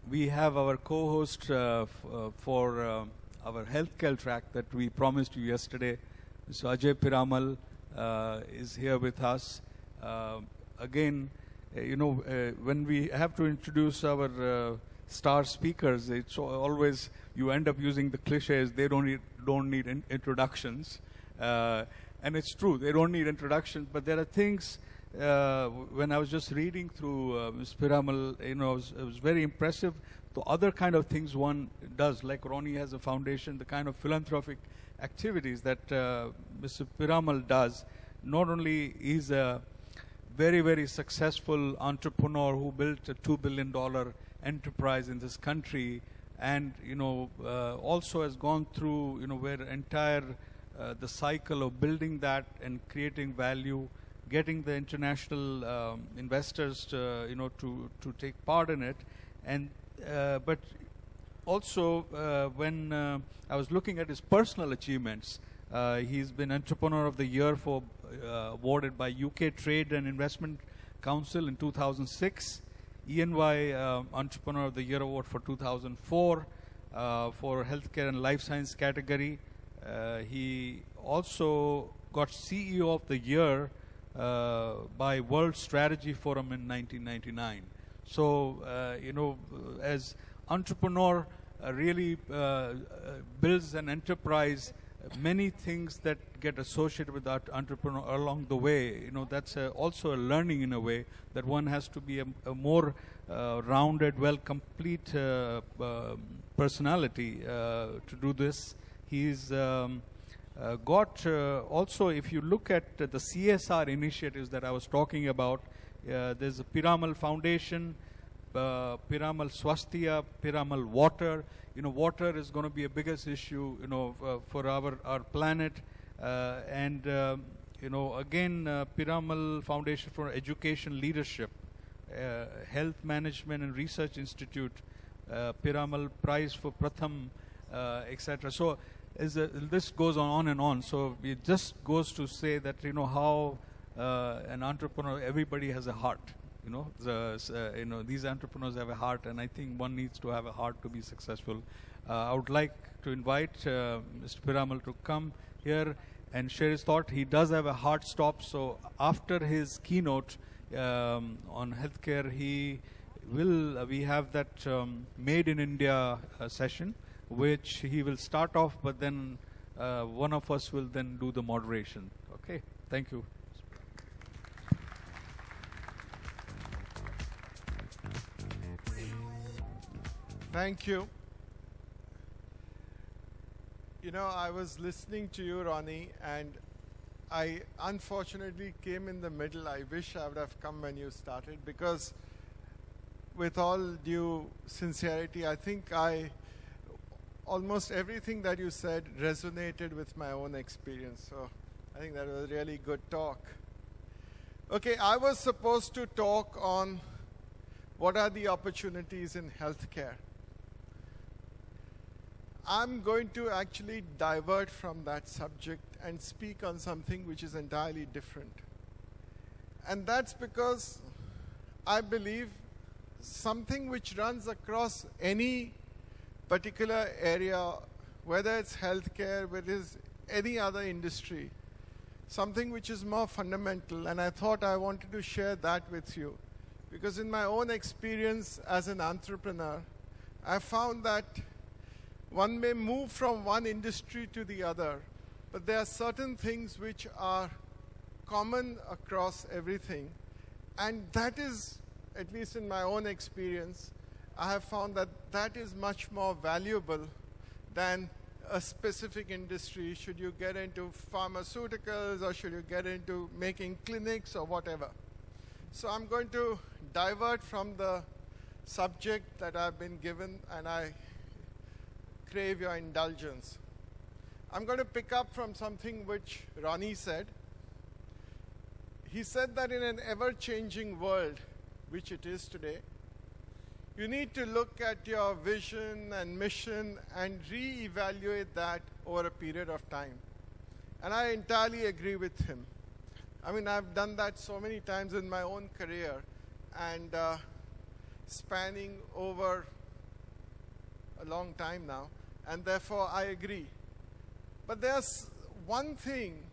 we have our co-host for our healthcare track that we promised you yesterday. Mr. Ajay Piramal is here with us. Again, when we have to introduce our star speakers, it's always you end up using the cliches. They don't need introductions, and it's true. They don't need introductions, but there are things. When I was just reading through Ms. Piramal, it was very impressive. The other kind of things one does, like Ronnie has a foundation, the kind of philanthropic activities that Mr. Piramal does. Not only is a very, very successful entrepreneur who built a $2 billion enterprise in this country, and also has gone through where entire the cycle of building that and creating value, getting the international investors to take part in it, and but also when I was looking at his personal achievements, he's been Entrepreneur of the Year awarded by UK Trade and Investment Council in 2006, ENY Entrepreneur of the Year award for 2004 for healthcare and life science category. He also got CEO of the Year by World Strategy Forum in 1999. So, as entrepreneur really builds an enterprise, many things that get associated with that entrepreneur along the way, that's also a learning in a way that one has to be a more rounded, complete personality to do this. He's got also, if you look at the CSR initiatives that I was talking about, there's a Piramal Foundation, Piramal Swasthya, Piramal Water. Water is going to be a biggest issue, for our planet. And again, Piramal Foundation for Education Leadership, Health Management and Research Institute, Piramal Prize for Pratham, etc. So this goes on and on. So it just goes to say that how an entrepreneur, everybody has a heart. These entrepreneurs have a heart, and I think one needs to have a heart to be successful. I would like to invite Mr. Piramal to come here and share his thought. He does have a hard stop, so after his keynote on healthcare, we have that Made in India session, which he will start off, but then one of us will then do the moderation. Okay, thank you. Thank you. I was listening to you, Ronnie, and I unfortunately came in the middle. I wish I would have come when you started, because with all due sincerity, I think almost everything that you said resonated with my own experience. So I think that was a really good talk. Okay, I was supposed to talk on what are the opportunities in healthcare. I'm going to actually divert from that subject and speak on something which is entirely different. And that's because I believe something which runs across any particular area, whether it's healthcare, whether it's any other industry, something which is more fundamental, and I thought I wanted to share that with you. Because in my own experience as an entrepreneur, I found that one may move from one industry to the other, but there are certain things which are common across everything. And that is, at least in my own experience, I have found that that is much more valuable than a specific industry. Should you get into pharmaceuticals, or should you get into making clinics, or whatever. So I'm going to divert from the subject that I've been given, and I crave your indulgence. I'm going to pick up from something which Ronnie said. He said that in an ever-changing world, which it is today, you need to look at your vision and mission and re-evaluate that over a period of time. And I entirely agree with him. I mean, I've done that so many times in my own career, and spanning over a long time now, and therefore I agree. But there's one thing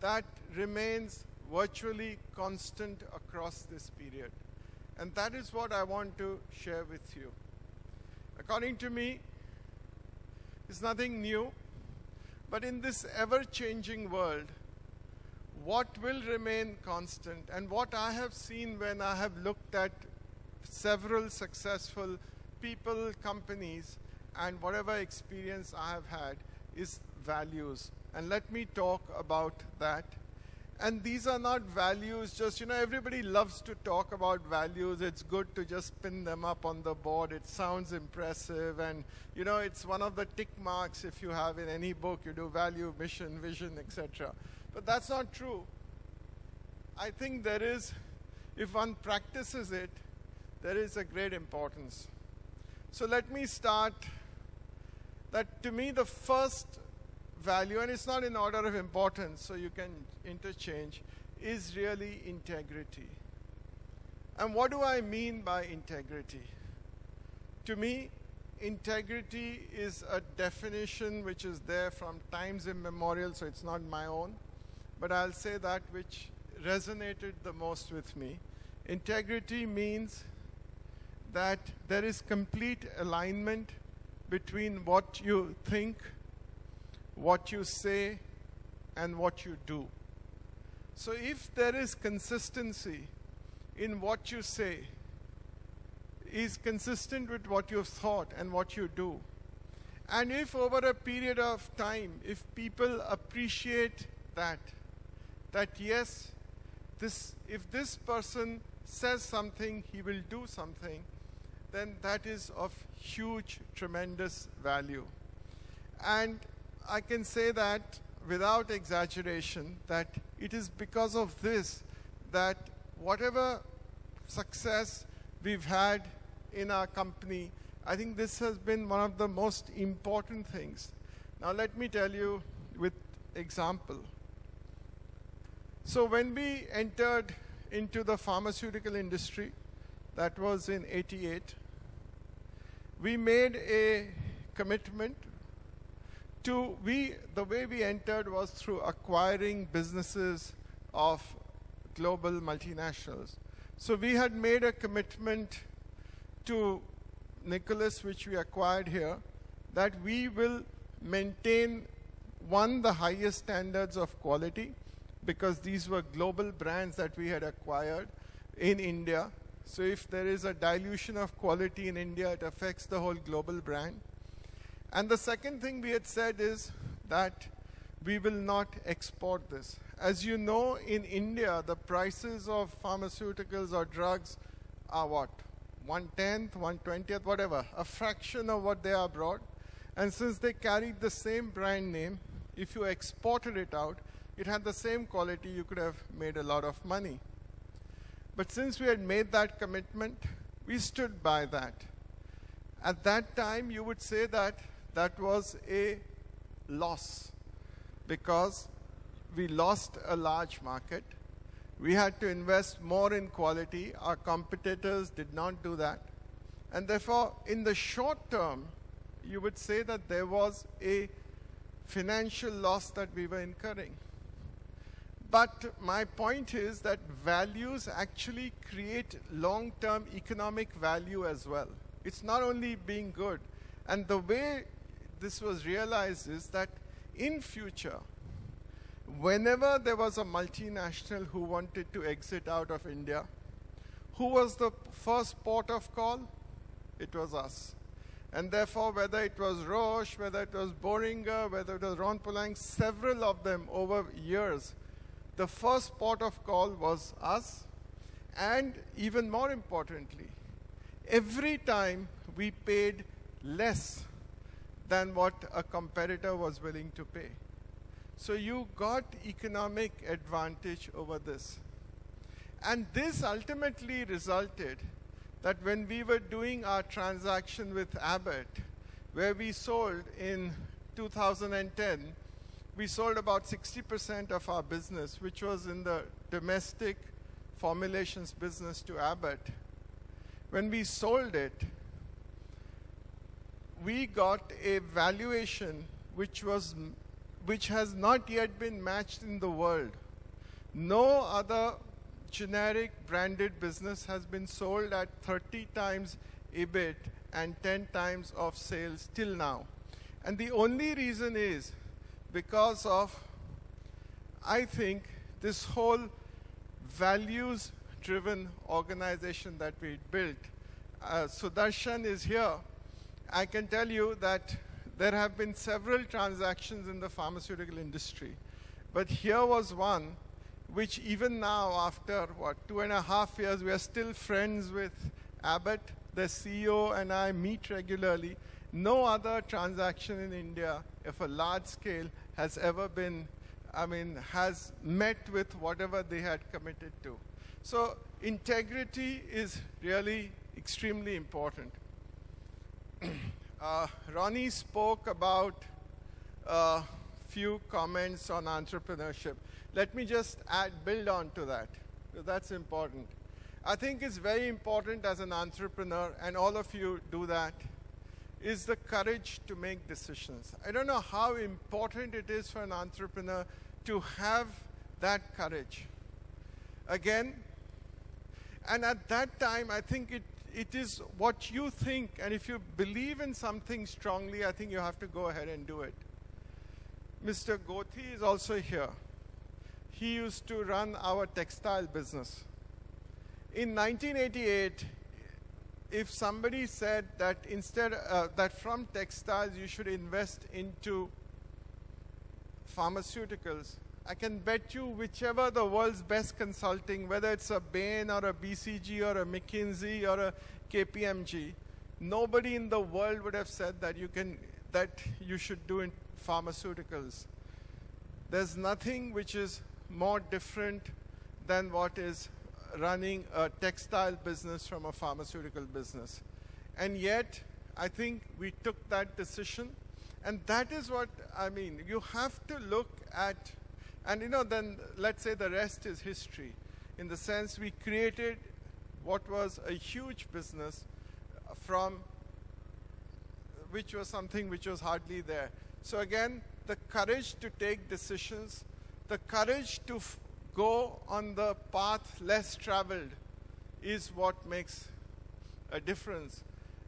that remains virtually constant across this period, and that is what I want to share with you. According to me, it's nothing new, but in this ever-changing world, what will remain constant, and what I have seen when I have looked at several successful people, companies, and whatever experience I have had, is values. And let me talk about that. And these are not values just, everybody loves to talk about values. It's good to just pin them up on the board. It sounds impressive, and it's one of the tick marks if you have in any book. You do value, mission, vision, etc. But that's not true. I think there is, if one practices it, there is a great importance. So let me start that to me the first value, and it's not in order of importance, so you can interchange, is really integrity. And what do I mean by integrity? To me, integrity is a definition which is there from times immemorial, so it's not my own, but I'll say that which resonated the most with me. Integrity means that there is complete alignment between what you think, what you say, and what you do. So if there is consistency in what you say, is consistent with what you've thought and what you do, and if over a period of time, if people appreciate that yes, if this person says something, he will do something, then that is of huge, tremendous value. And I can say that without exaggeration, that it is because of this that whatever success we've had in our company, I think this has been one of the most important things. Now let me tell you with example. So when we entered into the pharmaceutical industry, that was in '88, we made a commitment to, the way we entered was through acquiring businesses of global multinationals. So we had made a commitment to Nicholas, which we acquired here, that we will maintain, one, the highest standards of quality, because these were global brands that we had acquired in India. So if there is a dilution of quality in India, it affects the whole global brand. And the second thing we had said is that we will not export this. As you know, in India, the prices of pharmaceuticals or drugs are what? 1/10th, 1/20th, whatever, a fraction of what they are abroad. And since they carried the same brand name, if you exported it out, it had the same quality, you could have made a lot of money. But since we had made that commitment, we stood by that. At that time, you would say that that was a loss, because we lost a large market. We had to invest more in quality. Our competitors did not do that. And therefore, in the short term, you would say that there was a financial loss that we were incurring. But my point is that values actually create long-term economic value as well. It's not only being good. And the way this was realized is that in future, whenever there was a multinational who wanted to exit out of India, who was the first port of call? It was us. And therefore, whether it was Roche, whether it was Boehringer, whether it was Ron Polanyi, several of them over years, the first port of call was us. And even more importantly, every time we paid less than what a competitor was willing to pay. So you got economic advantage over this. And this ultimately resulted that when we were doing our transaction with Abbott, where we sold in 2010, we sold about 60% of our business, which was in the domestic formulations business, to Abbott. When we sold it, we got a valuation which has not yet been matched in the world. No other generic branded business has been sold at 30 times EBIT and 10 times of sales till now. And the only reason is because of, I think, this whole values-driven organization that we built. Sudarshan is here. I can tell you that there have been several transactions in the pharmaceutical industry. But here was one which even now, after, 2.5 years, we are still friends with Abbott. The CEO and I meet regularly. No other transaction in India, of a large scale, has ever been, has met with whatever they had committed to. So integrity is really extremely important. Ronnie spoke about a few comments on entrepreneurship. Let me just build on to that, because that's important. I think it's very important as an entrepreneur, and all of you do that, is the courage to make decisions. I don't know how important it is for an entrepreneur to have that courage. Again, and at that time, I think it is what you think, and if you believe in something strongly, I think you have to go ahead and do it. Mr. Gothi is also here. He used to run our textile business. In 1988, if somebody said that instead that from textiles you should invest into pharmaceuticals, I can bet you whichever the world's best consulting, whether it's a Bain or a BCG or a McKinsey or a KPMG, nobody in the world would have said that you should do in pharmaceuticals. There's nothing which is more different than what is running a textile business from a pharmaceutical business. And yet, I think we took that decision. And that is what, you have to look at, and then let's say the rest is history. In the sense we created what was a huge business which was something which was hardly there. So again, the courage to take decisions, the courage to go on the path less traveled is what makes a difference.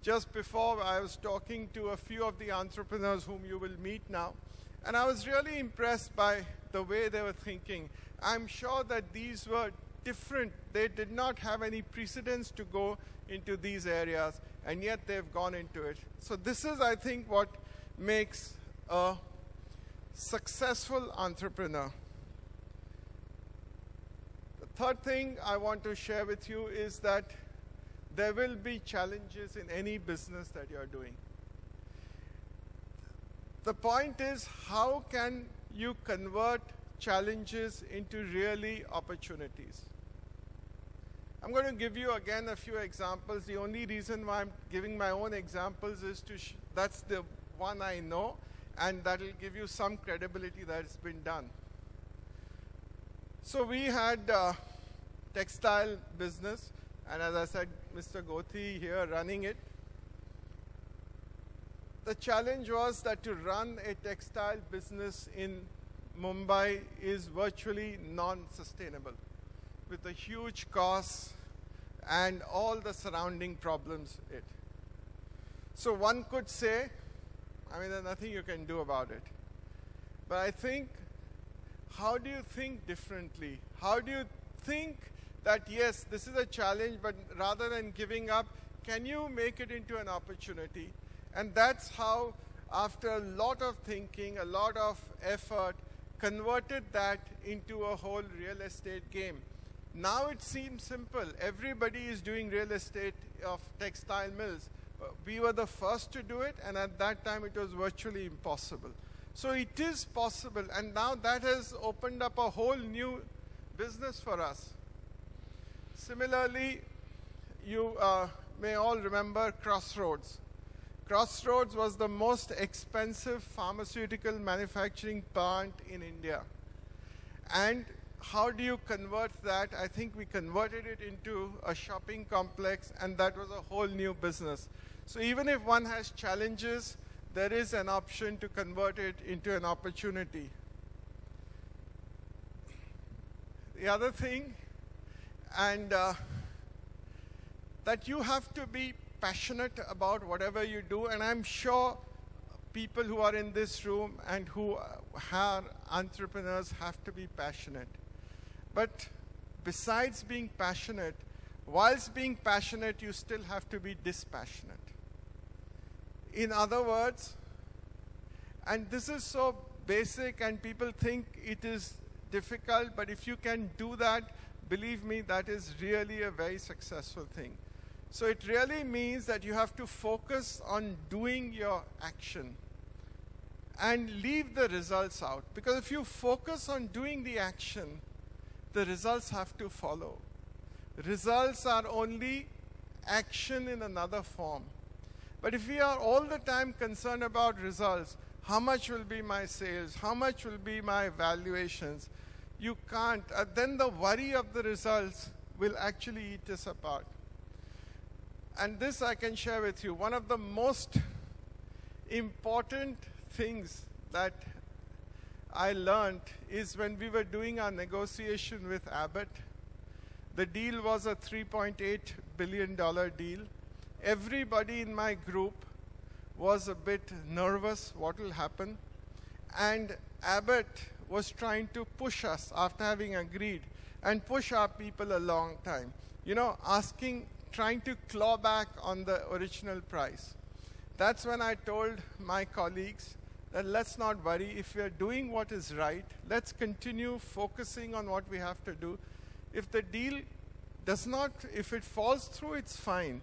Just before, I was talking to a few of the entrepreneurs whom you will meet now, and I was really impressed by the way they were thinking. I'm sure that these were different. They did not have any precedence to go into these areas, and yet they've gone into it. So this is, I think, what makes a successful entrepreneur. Third thing I want to share with you is that there will be challenges in any business that you're doing. The point is, how can you convert challenges into really opportunities? I'm going to give you again a few examples. The only reason why I'm giving my own examples is that's the one I know, and that will give you some credibility that it's been done. So we had textile business, and as I said, Mr. Gothi here running it. The challenge was that to run a textile business in Mumbai is virtually non-sustainable, with the huge costs and all the surrounding problems. So one could say, there's nothing you can do about it. But I think, how do you think differently? How do you think that, yes, this is a challenge, but rather than giving up, can you make it into an opportunity? And that's how, after a lot of thinking, a lot of effort, converted that into a whole real estate game. Now it seems simple. Everybody is doing real estate of textile mills. We were the first to do it, and at that time it was virtually impossible. So it is possible, and now that has opened up a whole new business for us. Similarly, you may all remember Crossroads. Crossroads was the most expensive pharmaceutical manufacturing plant in India. And how do you convert that? I think we converted it into a shopping complex, and that was a whole new business. So even if one has challenges, there is an option to convert it into an opportunity. The other thing, and that you have to be passionate about whatever you do, and I'm sure people who are in this room and who are entrepreneurs have to be passionate. But besides being passionate, whilst being passionate, you still have to be dispassionate. In other words, and this is so basic and people think it is difficult, but if you can do that, believe me, that is really a very successful thing. So it really means that you have to focus on doing your action and leave the results out. Because if you focus on doing the action, the results have to follow. Results are only action in another form. But if we are all the time concerned about results, how much will be my sales, how much will be my valuations, you can't. Then the worry of the results will actually eat us apart. And this I can share with you. One of the most important things that I learned is when we were doing our negotiation with Abbott. The deal was a $3.8 billion deal. Everybody in my group was a bit nervous what will happen. And Abbott was trying to push us after having agreed and push our people a long time. You know, trying to claw back on the original price. That's when I told my colleagues that let's not worry. If we are doing what is right, let's continue focusing on what we have to do. If the deal if it falls through, it's fine.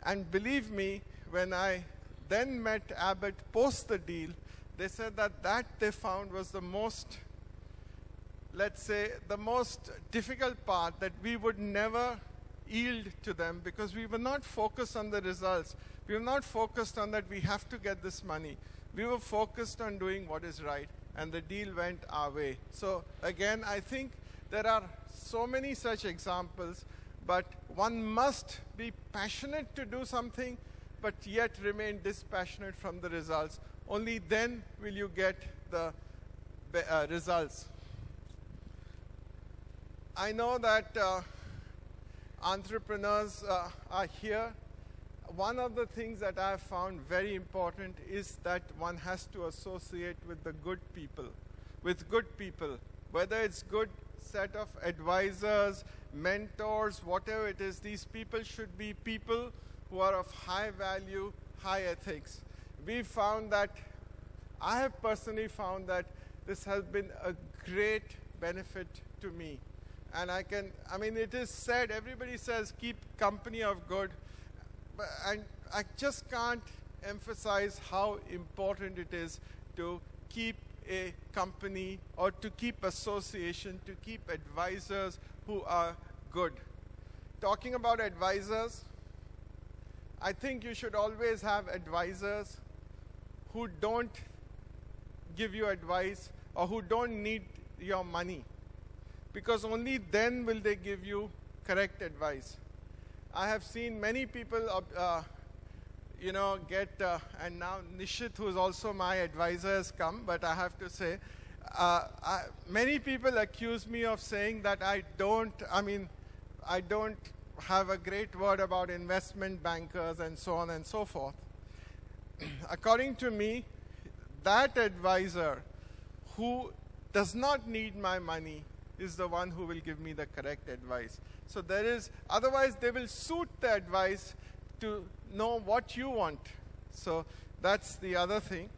And believe me, when I then met Abbott post the deal, they said that they found was the most, let's say, the most difficult part, that we would never yield to them because we were not focused on the results. We were not focused on that we have to get this money. We were focused on doing what is right, and the deal went our way. So again, I think there are so many such examples, but one must be passionate to do something, but yet remain dispassionate from the results. Only then will you get the results. I know that entrepreneurs are here. One of the things that I have found very important is that one has to associate with the good people, whether it's good set of advisors, mentors, whatever it is. These people should be people who are of high value, high ethics. I have personally found that this has been a great benefit to me. And it is said, everybody says, keep company of good. And I just can't emphasize how important it is to keep a company or to keep association, to keep advisors who are good. Talking about advisors, I think you should always have advisors who don't give you advice or who don't need your money, because only then will they give you correct advice. I have seen many people, and now Nishit, who is also my advisor, has come, but I have to say, many people accuse me of saying that I don't have a great word about investment bankers and so on and so forth. According to me, that advisor who does not need my money is the one who will give me the correct advice. So otherwise they will suit the advice to know what you want. So that's the other thing.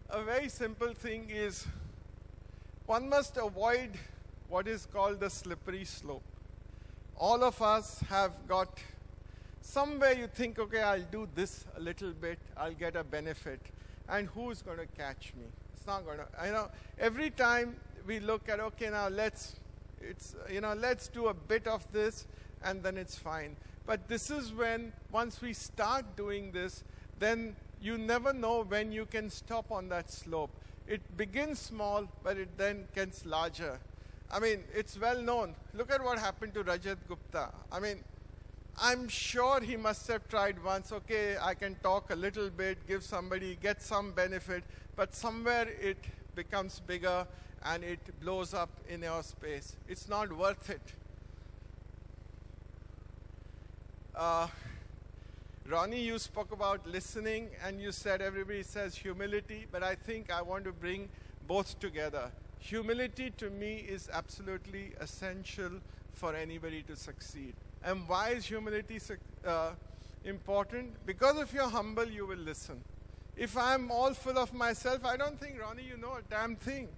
A very simple thing is one must avoid what is called the slippery slope. All of us have got somewhere you think, okay, I'll do this a little bit, I'll get a benefit, and who's going to catch me? It's not going to. Every time we look at, okay, now let's do a bit of this, and then it's fine. But this is when, once we start doing this, then you never know when you can stop on that slope. It begins small, but it then gets larger. It's well known. Look at what happened to Rajat Gupta. I'm sure he must have tried once, okay, I can talk a little bit, give somebody, get some benefit, but somewhere it becomes bigger and it blows up in your space. It's not worth it. Ronnie, you spoke about listening, and you said everybody says humility, but I think I want to bring both together. Humility to me is absolutely essential for anybody to succeed. And why is humility important? Because if you're humble, you will listen. If I'm all full of myself, I don't think, Ronnie, you know a damn thing.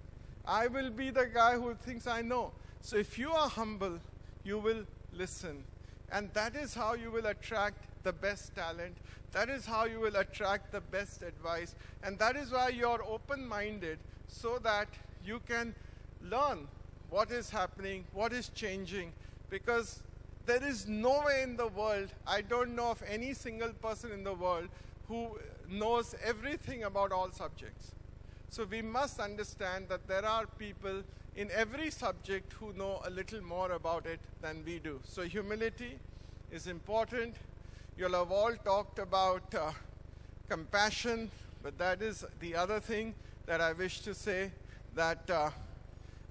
I will be the guy who thinks I know. So if you are humble, you will listen. And that is how you will attract the best talent. That is how you will attract the best advice. And that is why you're open-minded, so that you can learn what is happening, what is changing. Because there is no way in the world, I don't know of any single person in the world who knows everything about all subjects. So we must understand that there are people in every subject who know a little more about it than we do. So humility is important. You'll have all talked about compassion, but that is the other thing that I wish to say, that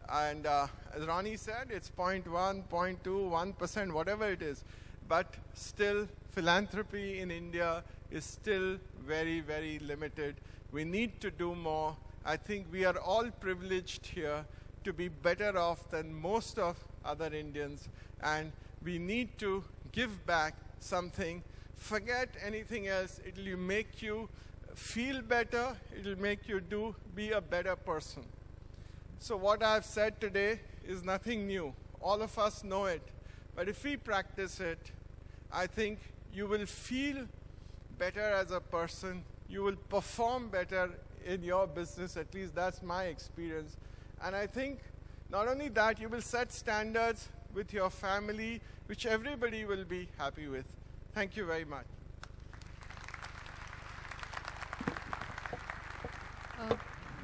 as Ronnie said, it's 0.1, 0.2, 1%, whatever it is. But still, philanthropy in India is still very, very limited. We need to do more. I think we are all privileged here to be better off than most of other Indians. And we need to give back something. Forget anything else. It will make you feel better. It will make you be a better person. So what I've said today is nothing new. All of us know it. But if we practice it, I think you will feel better as a person. You will perform better in your business. At least that's my experience. And I think not only that, you will set standards with your family, which everybody will be happy with. Thank you very much.